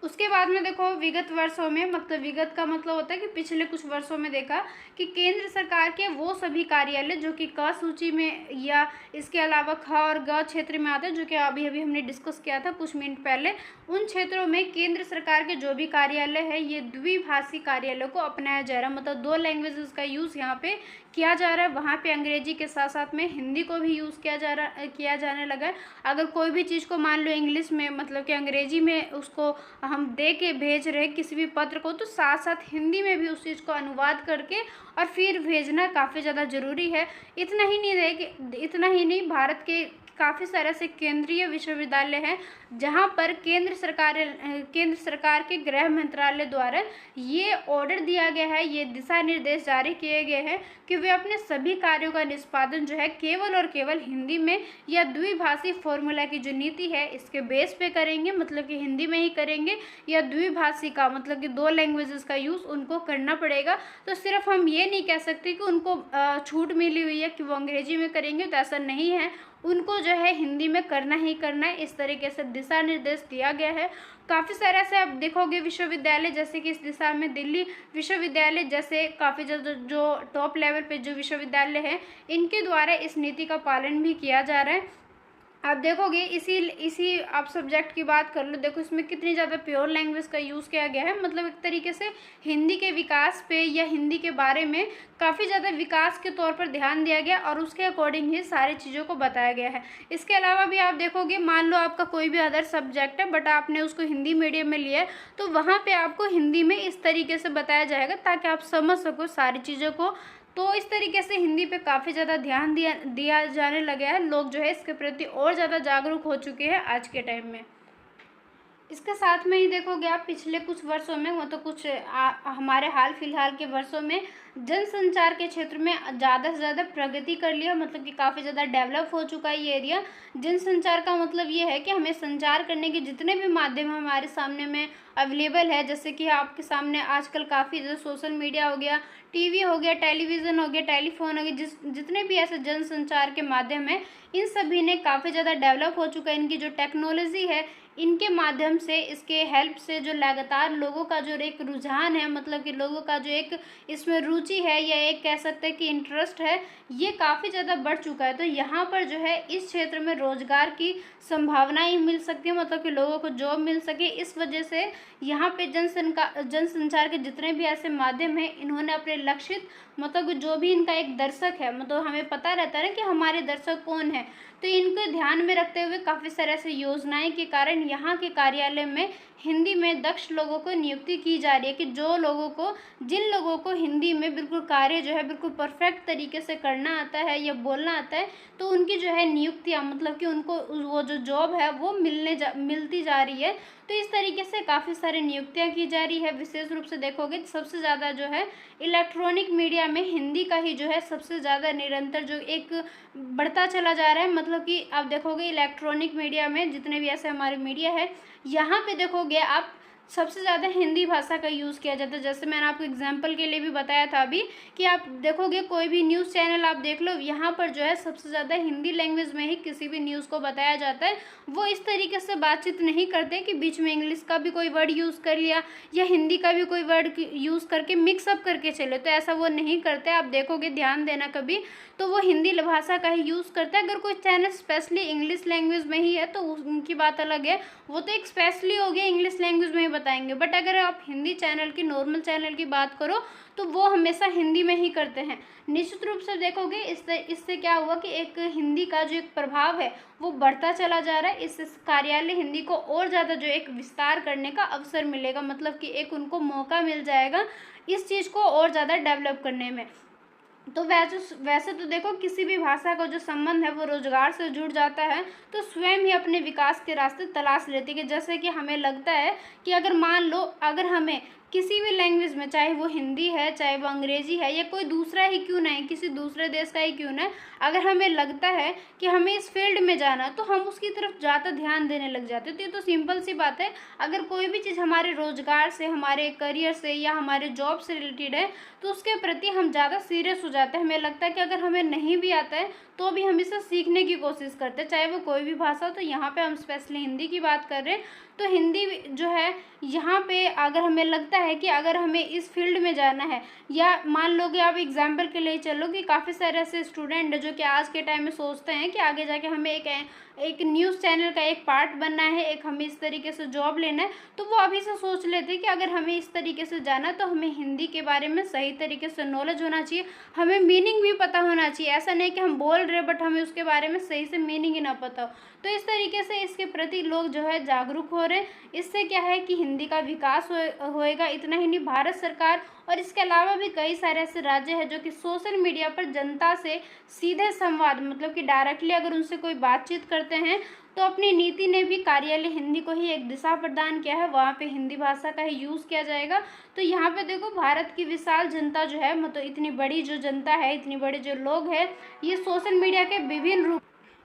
उसके बाद में देखो विगत वर्षों में, मतलब विगत का मतलब होता है कि पिछले कुछ वर्षों में देखा कि केंद्र सरकार के वो सभी कार्यालय जो कि क सूची में या इसके अलावा ख और ग क्षेत्र में आते हैं, जो कि अभी अभी हमने डिस्कस किया था कुछ मिनट पहले, उन क्षेत्रों में केंद्र सरकार के जो भी कार्यालय है ये द्विभाषी कार्यालयों को अपनाया जा रहा है। मतलब 2 लैंग्वेजेस का यूज़ यहाँ पे किया जा रहा है। वहाँ पे अंग्रेजी के साथ साथ में हिंदी को भी यूज़ किया जाने लगा है। अगर कोई भी चीज़ को मान लो इंग्लिश में, मतलब कि अंग्रेजी में उसको हम दे के भेज रहे किसी भी पत्र को, तो साथ साथ हिंदी में भी उस चीज़ को अनुवाद करके और फिर भेजना काफ़ी ज़्यादा ज़रूरी है। इतना ही नहीं, भारत के काफ़ी सारे ऐसे केंद्रीय विश्वविद्यालय हैं जहां पर केंद्र सरकार के गृह मंत्रालय द्वारा ये ऑर्डर दिया गया है, ये दिशा निर्देश जारी किए गए हैं कि वे अपने सभी कार्यों का निष्पादन जो है केवल और केवल हिंदी में या द्विभाषी फॉर्मूला की जो नीति है इसके बेस पे करेंगे, मतलब कि हिंदी में ही करेंगे, या द्विभाषी का मतलब कि 2 लैंग्वेजेस का यूज़ उनको करना पड़ेगा। तो सिर्फ हम ये नहीं कह सकते कि उनको छूट मिली हुई है कि वो अंग्रेजी में करेंगे, तो ऐसा नहीं है, उनको जो है हिंदी में करना ही करना है। इस तरीके से दिशा निर्देश दिया गया है। काफ़ी सारे ऐसे आप देखोगे विश्वविद्यालय, जैसे कि इस दिशा में दिल्ली विश्वविद्यालय जैसे काफ़ी ज़्यादा जो टॉप लेवल पे जो विश्वविद्यालय है इनके द्वारा इस नीति का पालन भी किया जा रहा है। आप देखोगे इसी आप सब्जेक्ट की बात कर लो, देखो इसमें कितनी ज़्यादा प्योर लैंग्वेज का यूज़ किया गया है। मतलब एक तरीके से हिंदी के विकास पे या हिंदी के बारे में काफ़ी ज़्यादा विकास के तौर पर ध्यान दिया गया और उसके अकॉर्डिंग ही सारी चीज़ों को बताया गया है। इसके अलावा भी आप देखोगे, मान लो आपका कोई भी अदर सब्जेक्ट है बट आपने उसको हिंदी मीडियम में लिया है, तो वहाँ पर आपको हिंदी में इस तरीके से बताया जाएगा ताकि आप समझ सको सारी चीज़ों को। तो इस तरीके से हिंदी पे काफ़ी ज़्यादा ध्यान दिया जाने लगा है। लोग जो है इसके प्रति और ज़्यादा जागरूक हो चुके हैं आज के टाइम में। इसके साथ में ही देखोगे आप पिछले कुछ वर्षों में, वो तो कुछ हमारे हाल फिलहाल के वर्षों में जनसंचार के क्षेत्र में ज़्यादा से ज़्यादा प्रगति कर लिया, मतलब कि काफ़ी ज़्यादा डेवलप हो चुका है ये एरिया। जनसंचार का मतलब ये है कि हमें संचार करने के जितने भी माध्यम हमारे सामने में अवेलेबल है, जैसे कि आपके सामने आजकल काफ़ी ज़्यादा सोशल मीडिया हो गया, टीवी हो गया, टेलीविज़न हो गया, टेलीफोन हो गया, जितने भी ऐसे जनसंचार के माध्यम हैं इन सभी ने काफ़ी ज़्यादा डेवलप हो चुका है। इनकी जो टेक्नोलॉजी है इनके माध्यम से, इसके हेल्प से जो लगातार लोगों का जो एक रुझान है, मतलब कि लोगों का जो एक इसमें रुचि है या एक कह सकते हैं कि इंटरेस्ट है, ये काफ़ी ज़्यादा बढ़ चुका है। तो यहाँ पर जो है इस क्षेत्र में रोज़गार की संभावनाएं मिल सकती है, मतलब कि लोगों को जॉब मिल सके। इस वजह से यहाँ पे जनसंचार के जितने भी ऐसे माध्यम हैं इन्होंने अपने लक्षित, मतलब जो भी इनका एक दर्शक है, मतलब हमें पता रहता है ना कि हमारे दर्शक कौन है, तो इनको ध्यान में रखते हुए काफ़ी सारे ऐसे योजनाएं के कारण यहाँ के कार्यालय में हिंदी में दक्ष लोगों को नियुक्ति की जा रही है कि जिन लोगों को हिंदी में बिल्कुल कार्य जो है बिल्कुल परफेक्ट तरीके से करना आता है या बोलना आता है, तो उनकी जो है नियुक्तियाँ, मतलब कि उनको वो जो जॉब है वो मिलती जा रही है। तो इस तरीके से काफ़ी सारी नियुक्तियाँ की जा रही है। विशेष रूप से देखोगे सबसे ज़्यादा जो है इलेक्ट्रॉनिक मीडिया में हिंदी का ही जो है सबसे ज़्यादा निरंतर जो एक बढ़ता चला जा रहा है। मतलब कि आप देखोगे इलेक्ट्रॉनिक मीडिया में जितने भी ऐसे हमारे मीडिया है, यहाँ पे देखोगे आप सबसे ज़्यादा हिंदी भाषा का यूज़ किया जाता है। जैसे मैंने आपको एग्जांपल के लिए भी बताया था अभी कि आप देखोगे कोई भी न्यूज़ चैनल आप देख लो, यहाँ पर जो है सबसे ज़्यादा हिंदी लैंग्वेज में ही किसी भी न्यूज़ को बताया जाता है। वो इस तरीके से बातचीत नहीं करते कि बीच में इंग्लिश का भी कोई वर्ड यूज़ कर लिया या हिंदी का भी कोई वर्ड यूज़ करके मिक्सअप करके चले, तो ऐसा वो नहीं करते। आप देखोगे, ध्यान देना कभी, तो वो हिंदी भाषा का ही यूज़ करता है। अगर कोई चैनल स्पेशली इंग्लिश लैंग्वेज में ही है तो उनकी बात अलग है, वो तो एक स्पेशली हो गया इंग्लिश लैंग्वेज में ही बताएंगे। बट अगर आप हिंदी चैनल की, नॉर्मल चैनल की बात करो तो वो हमेशा हिंदी में ही करते हैं। निश्चित रूप से देखोगे इससे क्या हुआ कि एक हिंदी का जो एक प्रभाव है वो बढ़ता चला जा रहा है। इस कार्यालय हिंदी को और ज़्यादा जो एक विस्तार करने का अवसर मिलेगा, मतलब कि एक उनको मौका मिल जाएगा इस चीज़ को और ज़्यादा डेवलप करने में। तो वैसे तो देखो किसी भी भाषा का जो संबंध है वो रोजगार से जुड़ जाता है, तो स्वयं ही अपने विकास के रास्ते तलाश लेती है। जैसे कि हमें लगता है कि अगर मान लो अगर हमें किसी भी लैंग्वेज में, चाहे वो हिंदी है, चाहे वो अंग्रेजी है या कोई दूसरा ही क्यों ना है, किसी दूसरे देश का ही क्यों ना है, अगर हमें लगता है कि हमें इस फील्ड में जाना तो हम उसकी तरफ ज़्यादा ध्यान देने लग जाते हैं। तो ये तो सिंपल सी बात है। अगर कोई भी चीज़ हमारे रोजगार से, हमारे करियर से या हमारे जॉब से रिलेटेड है तो उसके प्रति हम ज़्यादा सीरियस हो जाते हैं। हमें लगता है कि अगर हमें नहीं भी आता है तो भी हम इसे सीखने की कोशिश करते हैं, चाहे वो कोई भी भाषा हो। तो यहाँ पे हम स्पेशली हिंदी की बात कर रहे हैं। तो हिंदी जो है यहाँ पे अगर हमें लगता है कि अगर हमें इस फील्ड में जाना है, या मान लो कि आप एग्जाम्पल के लिए चलो कि काफ़ी सारे ऐसे स्टूडेंट जो कि आज के टाइम में सोचते हैं कि आगे जाके हमें एक न्यूज़ चैनल का एक पार्ट बनना है, एक हमें इस तरीके से जॉब लेना है, तो वो अभी से सोच लेते हैं कि अगर हमें इस तरीके से जाना तो हमें हिंदी के बारे में सही तरीके से नॉलेज होना चाहिए, हमें मीनिंग भी पता होना चाहिए। ऐसा नहीं कि हम बोल रहे बट हमें उसके बारे में सही से मीनिंग ही ना पता हो। तो इस तरीके से इसके प्रति लोग जो है जागरूक हो रहे हैं। इससे क्या है कि हिंदी का विकास होएगा। इतना ही नहीं, भारत सरकार और इसके अलावा भी कई सारे ऐसे राज्य हैं जो कि सोशल मीडिया पर जनता से सीधे संवाद, मतलब कि डायरेक्टली अगर उनसे कोई बातचीत करते हैं, तो अपनी नीति ने भी कार्यालय हिंदी को ही एक दिशा प्रदान किया है, वहाँ पे हिंदी भाषा का ही यूज़ किया जाएगा। तो यहाँ पे देखो, भारत की विशाल जनता जो है, मतलब इतनी बड़ी जो जनता है, इतनी बड़े जो लोग हैं, ये सोशल मीडिया के विभिन्न रूप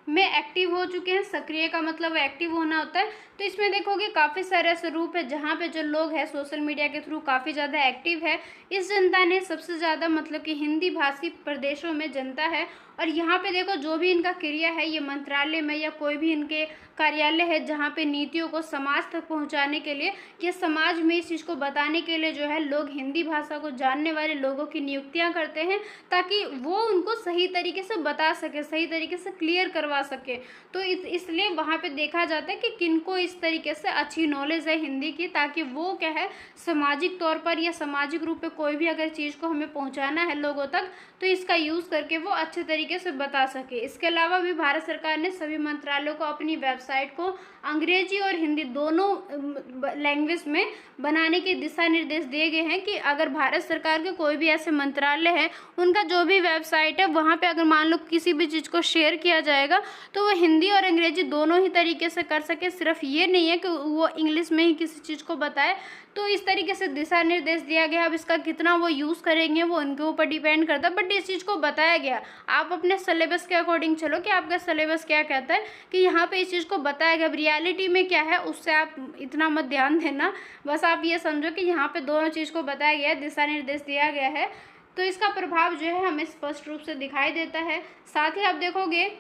में एक्टिव हो चुके हैं। सक्रिय का मतलब एक्टिव होना होता है। तो इसमें देखोगे काफ़ी सारे ऐसे रूप है जहाँ पे जो लोग हैं सोशल मीडिया के थ्रू काफ़ी ज़्यादा एक्टिव है। इस जनता ने सबसे ज़्यादा, मतलब कि हिंदी भाषी प्रदेशों में जनता है। और यहाँ पे देखो, जो भी इनका क्रिया है, ये मंत्रालय में या कोई भी इनके कार्यालय है जहाँ पे नीतियों को समाज तक पहुँचाने के लिए या समाज में इस चीज़ को बताने के लिए जो है लोग हिंदी भाषा को जानने वाले लोगों की नियुक्तियाँ करते हैं, ताकि वो उनको सही तरीके से बता सके, सही तरीके से क्लियर करवा सके। तो इसलिए वहाँ पे देखा जाता है कि किनको इस तरीके से अच्छी नॉलेज है हिंदी की, ताकि वो क्या है सामाजिक तौर पर या सामाजिक रूप में कोई भी अगर चीज़ को हमें पहुँचाना है लोगों तक, तो इसका यूज़ करके वो अच्छे तरीके से बता सके। इसके अलावा भी भारत सरकार ने सभी मंत्रालयों को अपनी वेबसाइट को अंग्रेजी और हिंदी दोनों लैंग्वेज में बनाने के दिशा निर्देश दिए गए हैं कि अगर भारत सरकार के कोई भी ऐसे मंत्रालय है, उनका जो भी वेबसाइट है, वहाँ पे अगर मान लो किसी भी चीज़ को शेयर किया जाएगा तो वो हिंदी और अंग्रेजी दोनों ही तरीके से कर सके। सिर्फ ये नहीं है कि वो इंग्लिश में ही किसी चीज़ को बताए। तो इस तरीके से दिशा निर्देश दिया गया। अब इसका कितना वो यूज़ करेंगे वो उनके ऊपर डिपेंड करता है, बट इस चीज़ को बताया गया। आप अपने सिलेबस के अकॉर्डिंग चलो कि आपका सिलेबस क्या कहता है कि यहाँ पे इस चीज़ को बताया गया। अब रियलिटी में क्या है उससे आप इतना मत ध्यान देना, बस आप ये समझो कि यहाँ पे दोनों चीज़ को बताया गया है, दिशा निर्देश दिया गया है। तो इसका प्रभाव जो है हमें स्पष्ट रूप से दिखाई देता है। साथ ही आप देखोगे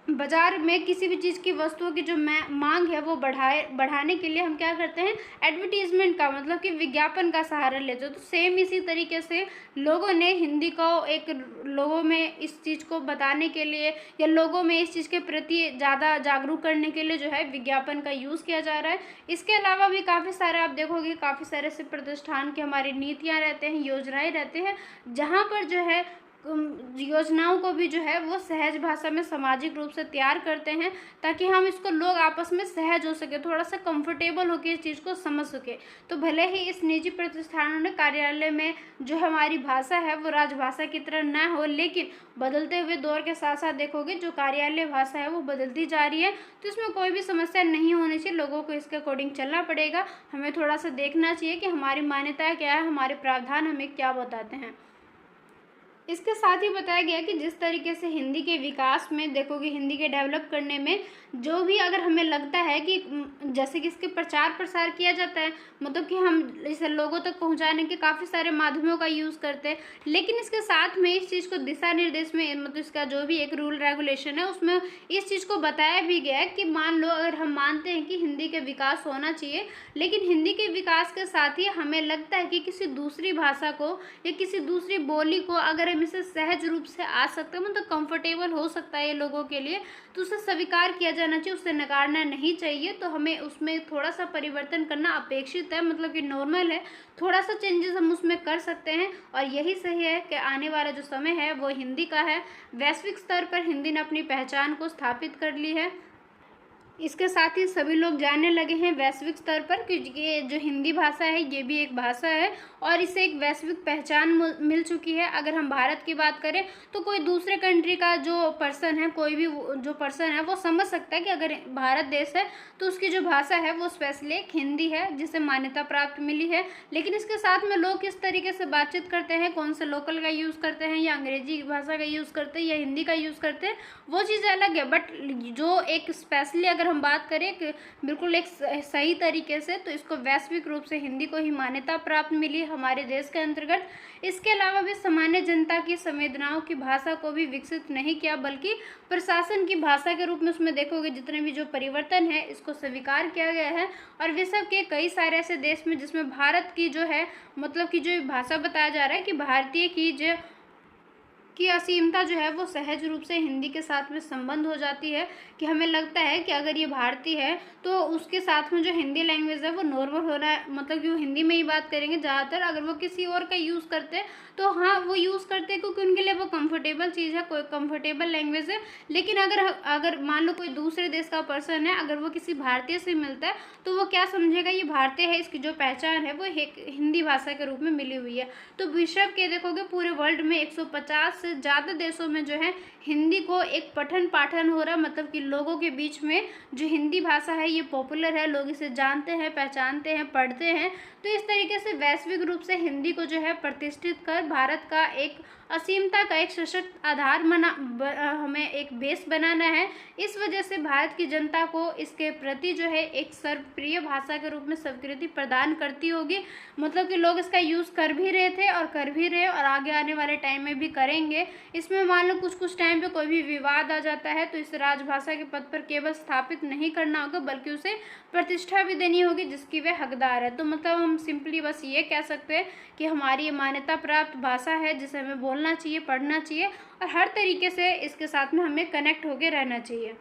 बाजार में किसी भी चीज़ की वस्तुओं की जो मांग है वो बढ़ाने के लिए हम क्या करते हैं, एडवर्टीजमेंट का, मतलब कि विज्ञापन का सहारा लेते हैं। तो सेम इसी तरीके से लोगों ने हिंदी को एक लोगों में इस चीज़ को बताने के लिए या लोगों में इस चीज़ के प्रति ज़्यादा जागरूक करने के लिए जो है विज्ञापन का यूज़ किया जा रहा है। इसके अलावा भी काफ़ी सारे आप देखोगे, काफ़ी सारे ऐसे प्रतिष्ठान की हमारी नीतियाँ रहते हैं, योजनाएँ रहते हैं, जहाँ पर जो है योजनाओं को भी जो है वो सहज भाषा में सामाजिक रूप से तैयार करते हैं, ताकि हम इसको लोग आपस में सहज हो सके, थोड़ा सा कंफर्टेबल होकर इस चीज़ को समझ सके। तो भले ही इस निजी प्रतिष्ठानों ने कार्यालय में जो हमारी भाषा है वो राजभाषा की तरह ना हो, लेकिन बदलते हुए दौर के साथ साथ देखोगे जो कार्यालय भाषा है वो बदलती जा रही है। तो इसमें कोई भी समस्या नहीं होनी चाहिए, लोगों को इसके अकॉर्डिंग चलना पड़ेगा। हमें थोड़ा सा देखना चाहिए कि हमारी मान्यताएँ क्या है, हमारे प्रावधान हमें क्या बताते हैं। इसके साथ ही बताया गया कि जिस तरीके से हिंदी के विकास में देखोगे, हिंदी के डेवलप करने में जो भी अगर हमें लगता है कि जैसे कि इसके प्रचार प्रसार किया जाता है, मतलब कि हम इसे लोगों तक पहुंचाने के काफ़ी सारे माध्यमों का यूज़ करते हैं, लेकिन इसके साथ में इस चीज़ को दिशा निर्देश में, मतलब इसका जो भी एक रूल रेगुलेशन है उसमें इस चीज़ को बताया भी गया है कि मान लो अगर हम मानते हैं कि हिंदी के विकास होना चाहिए, लेकिन हिंदी के विकास के साथ ही हमें लगता है कि किसी दूसरी भाषा को या किसी दूसरी बोली को अगर हम इसे सहज रूप से आ सकते हैं, मतलब कंफर्टेबल हो सकता है ये लोगों के लिए, तो उसे स्वीकार किया जाना चाहिए, उसे नकारना नहीं चाहिए। तो हमें उसमें थोड़ा सा परिवर्तन करना अपेक्षित है, मतलब कि नॉर्मल है, थोड़ा सा चेंजेस हम उसमें कर सकते हैं। और यही सही है कि आने वाला जो समय है वो हिंदी का है। वैश्विक स्तर पर हिंदी ने अपनी पहचान को स्थापित कर ली है। इसके साथ ही सभी लोग जानने लगे हैं वैश्विक स्तर पर कि ये जो हिंदी भाषा है ये भी एक भाषा है और इसे एक वैश्विक पहचान मिल चुकी है। अगर हम भारत की बात करें तो कोई दूसरे कंट्री का जो पर्सन है, कोई भी जो पर्सन है वो समझ सकता है कि अगर भारत देश है तो उसकी जो भाषा है वो स्पेशली एक हिंदी है जिसे मान्यता प्राप्त मिली है। लेकिन इसके साथ में लोग किस तरीके से बातचीत करते हैं, कौन से लोकल का यूज़ करते हैं या अंग्रेजी भाषा का यूज़ करते हैं या हिंदी का यूज़ करते हैं, वो चीज़ अलग है। बट जो एक स्पेशली अगर हम बात करें कि बिल्कुल एक सही तरीके से, तो इसको वैश्विक रूप से हिंदी को ही मान्यता प्राप्त मिली हमारे देश के अंतर्गत। इसके अलावा भी सामान्य जनता की संवेदनाओं की भाषा को भी विकसित नहीं किया, बल्कि प्रशासन की भाषा के रूप में उसमें देखोगे जितने भी जो परिवर्तन है इसको स्वीकार किया गया है। और विश्व के कई सारे ऐसे देश में जिसमें भारत की जो है मतलब कि जो भाषा बताया जा रहा है कि भारतीय की असीमता जो है वो सहज रूप से हिंदी के साथ में संबंध हो जाती है, कि हमें लगता है कि अगर ये भारतीय है तो उसके साथ में जो हिंदी लैंग्वेज है वो नॉर्मल होना है, मतलब कि वो हिंदी में ही बात करेंगे ज़्यादातर। अगर वो किसी और का यूज़ करते हैं तो हाँ वो यूज़ करते हैं क्योंकि उनके लिए वो कंफर्टेबल चीज़ है, कोई कंफर्टेबल लैंग्वेज है। लेकिन अगर मान लो कोई दूसरे देश का पर्सन है, अगर वो किसी भारतीय से मिलता है तो वो क्या समझेगा ये भारतीय है, इसकी जो पहचान है वो हिंदी भाषा के रूप में मिली हुई है। तो विश्व के देखोगे पूरे वर्ल्ड में 150 से ज़्यादा देशों में जो है हिंदी को एक पठन पाठन हो रहा, मतलब कि लोगों के बीच में जो हिंदी भाषा है ये पॉपुलर है, लोग इसे जानते हैं, पहचानते हैं, पढ़ते हैं। तो इस तरीके से वैश्विक रूप से हिंदी को जो है प्रतिष्ठित कर भारत का एक असीमता का एक सशक्त आधार हमें एक बेस बनाना है। इस वजह से भारत की जनता को इसके प्रति जो है एक सर्वप्रिय भाषा के रूप में स्वीकृति प्रदान करती होगी, मतलब कि लोग इसका यूज़ कर भी रहे थे और कर भी रहे और आगे आने वाले टाइम में भी करेंगे। इसमें मान लो कुछ टाइम पे कोई भी विवाद आ जाता है तो इस राजभाषा के पद पर केवल स्थापित नहीं करना होगा बल्कि उसे प्रतिष्ठा भी देनी होगी जिसकी वह हकदार है। तो मतलब हम सिंपली बस ये कह सकते हैं कि हमारी ये मान्यता प्राप्त भाषा है जिसे हमें बोलना चाहिए, पढ़ना चाहिए और हर तरीके से इसके साथ में हमें कनेक्ट होके रहना चाहिए।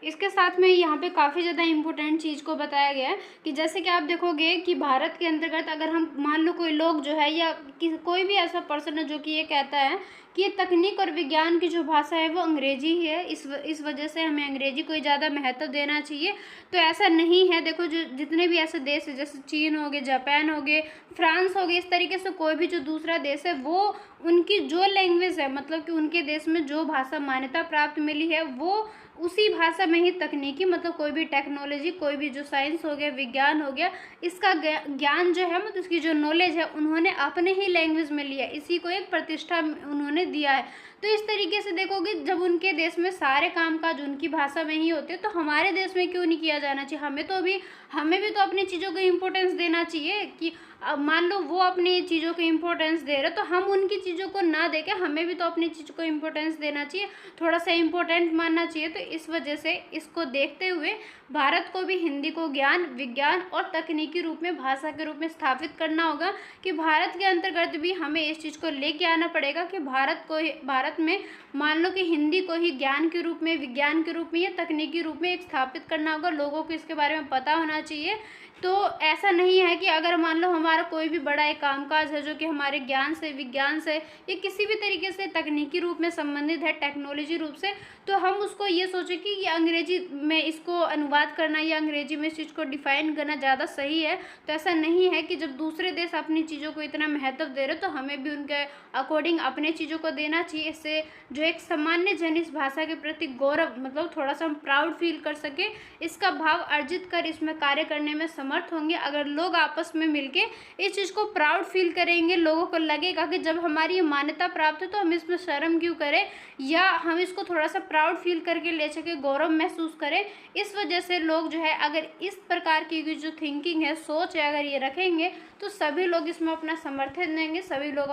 इसके साथ में यहाँ पे काफ़ी ज़्यादा इम्पोर्टेंट चीज़ को बताया गया है कि जैसे कि आप देखोगे कि भारत के अंतर्गत अगर हम मान लो कोई लोग जो है या कोई भी ऐसा पर्सन है जो कि ये कहता है कि ये तकनीक और विज्ञान की जो भाषा है वो अंग्रेजी ही है, इस वजह से हमें अंग्रेजी को ही ज़्यादा महत्व देना चाहिए, तो ऐसा नहीं है। देखो जो जितने भी ऐसे देश है जैसे चीन हो गए, जापान हो गए, फ्रांस हो गए, इस तरीके से कोई भी जो दूसरा देश है वो उनकी जो लैंग्वेज है, मतलब कि उनके देश में जो भाषा मान्यता प्राप्त मिली है वो उसी भाषा में ही तकनीकी, मतलब कोई भी टेक्नोलॉजी, कोई भी जो साइंस हो गया, विज्ञान हो गया, इसका ज्ञान जो है मतलब इसकी जो नॉलेज है उन्होंने अपने ही लैंग्वेज में लिया, इसी को एक प्रतिष्ठा उन्होंने दिया है। तो इस तरीके से देखोगे जब उनके देश में सारे कामकाज उनकी भाषा में ही होते तो हमारे देश में क्यों नहीं किया जाना चाहिए? हमें भी तो अपनी चीज़ों को इम्पोर्टेंस देना चाहिए कि अब मान लो वो अपनी चीज़ों को इम्पोर्टेंस दे रहे तो हम उनकी चीज़ों को ना देके हमें भी तो अपनी चीज़ को इम्पोर्टेंस देना चाहिए, थोड़ा सा इम्पोर्टेंट मानना चाहिए। तो इस वजह से इसको देखते हुए भारत को भी हिंदी को ज्ञान, विज्ञान और तकनीकी रूप में भाषा के रूप में स्थापित करना होगा कि भारत के अंतर्गत भी हमें इस चीज़ को लेके आना पड़ेगा कि भारत में मान लो कि हिंदी को ही ज्ञान के रूप में, विज्ञान के रूप में या तकनीकी रूप में एक स्थापित करना होगा, लोगों को इसके बारे में पता होना चाहिए। तो ऐसा नहीं है कि अगर मान लो हमारा कोई भी बड़ा एक कामकाज है जो कि हमारे ज्ञान से, विज्ञान से या किसी भी तरीके से तकनीकी रूप में संबंधित है, टेक्नोलॉजी रूप से, तो हम उसको ये सोचें कि ये अंग्रेजी में इसको अनुवाद करना या अंग्रेजी में इस चीज़ को डिफ़ाइन करना ज़्यादा सही है। तो ऐसा नहीं है कि जब दूसरे देश अपनी चीज़ों को इतना महत्व दे रहे तो हमें भी उनके अकॉर्डिंग अपने चीज़ों को देना चाहिए। इससे जो एक सामान्य जन इस भाषा के प्रति गौरव, मतलब थोड़ा सा हम प्राउड फील कर सके, इसका भाव अर्जित कर इसमें कार्य करने में समर्थ होंगे। अगर लोग आपस में मिलके इस चीज़ को प्राउड फील करेंगे, लोगों को लगेगा कि जब हमारी ये मान्यता प्राप्त है तो हम इसमें शर्म क्यों करें, या हम इसको थोड़ा सा प्राउड फील करके ले सके, गौरव महसूस करें। इस वजह से लोग जो है अगर इस प्रकार की जो थिंकिंग है, सोच है, अगर ये रखेंगे तो सभी लोग इसमें अपना समर्थन देंगे, सभी लोग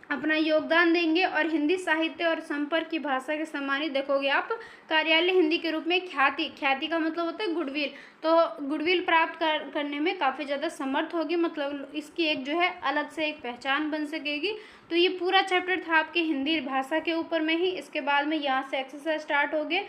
अपना योगदान देंगे और हिंदी साहित्य और संपर्क की भाषा के समान ही देखोगे आप कार्यालय हिंदी के रूप में ख्याति का मतलब होता है गुडविल, तो गुडविल प्राप्त करने में काफ़ी ज़्यादा समर्थ होगी, मतलब इसकी एक जो है अलग से एक पहचान बन सकेगी। तो ये पूरा चैप्टर था आपके हिंदी भाषा के ऊपर में ही। इसके बाद में यहाँ से एक्सरसाइज स्टार्ट हो गए।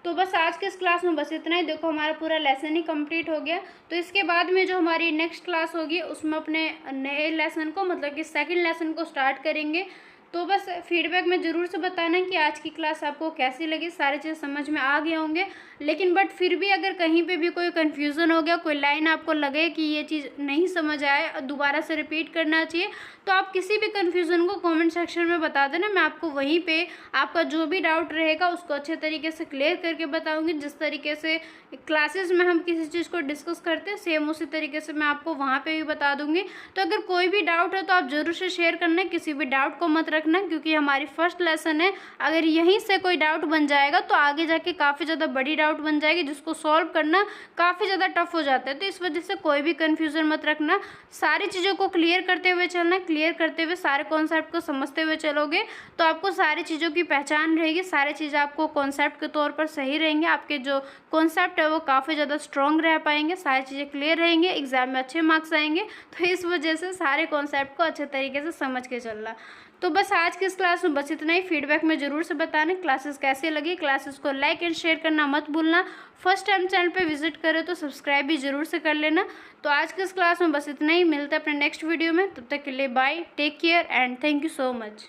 तो बस आज के इस क्लास में बस इतना ही। देखो हमारा पूरा लेसन ही कंप्लीट हो गया। तो इसके बाद में जो हमारी नेक्स्ट क्लास होगी उसमें अपने नए लेसन को, मतलब कि सेकंड लेसन को स्टार्ट करेंगे। तो बस फीडबैक में ज़रूर से बताना कि आज की क्लास आपको कैसी लगी, सारी चीज़ समझ में आ गए होंगे। लेकिन बट फिर भी अगर कहीं पे भी कोई कन्फ्यूज़न हो गया, कोई लाइन आपको लगे कि ये चीज़ नहीं समझ आए और दोबारा से रिपीट करना चाहिए, तो आप किसी भी कन्फ्यूज़न को कमेंट सेक्शन में बता देना। मैं आपको वहीं पे आपका जो भी डाउट रहेगा उसको अच्छे तरीके से क्लियर करके बताऊँगी। जिस तरीके से क्लासेस में हम किसी चीज़ को डिस्कस करते हैं सेम उसी तरीके से मैं आपको वहाँ पे भी बता दूँगी। तो अगर कोई भी डाउट है तो आप ज़रूर से शेयर करना, किसी भी डाउट को मत रखना, क्योंकि हमारी फर्स्ट लेसन है। अगर यहीं से कोई डाउट बन जाएगा तो आगे जाके काफ़ी ज़्यादा बड़ी डाउट डाउट बन जाएगी जिसको सॉल्व करना काफ़ी ज़्यादा टफ हो जाता है। तो इस वजह से कोई भी कन्फ्यूज़न मत रखना, सारी चीज़ों को क्लियर करते हुए चलना। क्लियर करते हुए सारे कॉन्सेप्ट को समझते हुए चलोगे तो आपको सारी चीज़ों की पहचान रहेगी, सारी चीज़ें आपको कॉन्सेप्ट के तौर पर सही रहेंगे, आपके जो कॉन्सेप्ट है वो काफ़ी ज़्यादा स्ट्रॉन्ग रह पाएंगे, सारी चीज़ें क्लियर रहेंगे, एग्जाम में अच्छे मार्क्स आएंगे। तो इस वजह से सारे कॉन्सेप्ट को अच्छे तरीके से समझ के चलना। तो बस आज की इस क्लास में बस इतना ही। फीडबैक में ज़रूर से बताना क्लासेस कैसे लगी। क्लासेस को लाइक एंड शेयर करना मत भूलना। फर्स्ट टाइम चैनल पे विजिट करें तो सब्सक्राइब भी ज़रूर से कर लेना। तो आज की इस क्लास में बस इतना ही, मिलते हैं अपने नेक्स्ट वीडियो में। तब तक के लिए bye, take care and thank you so much.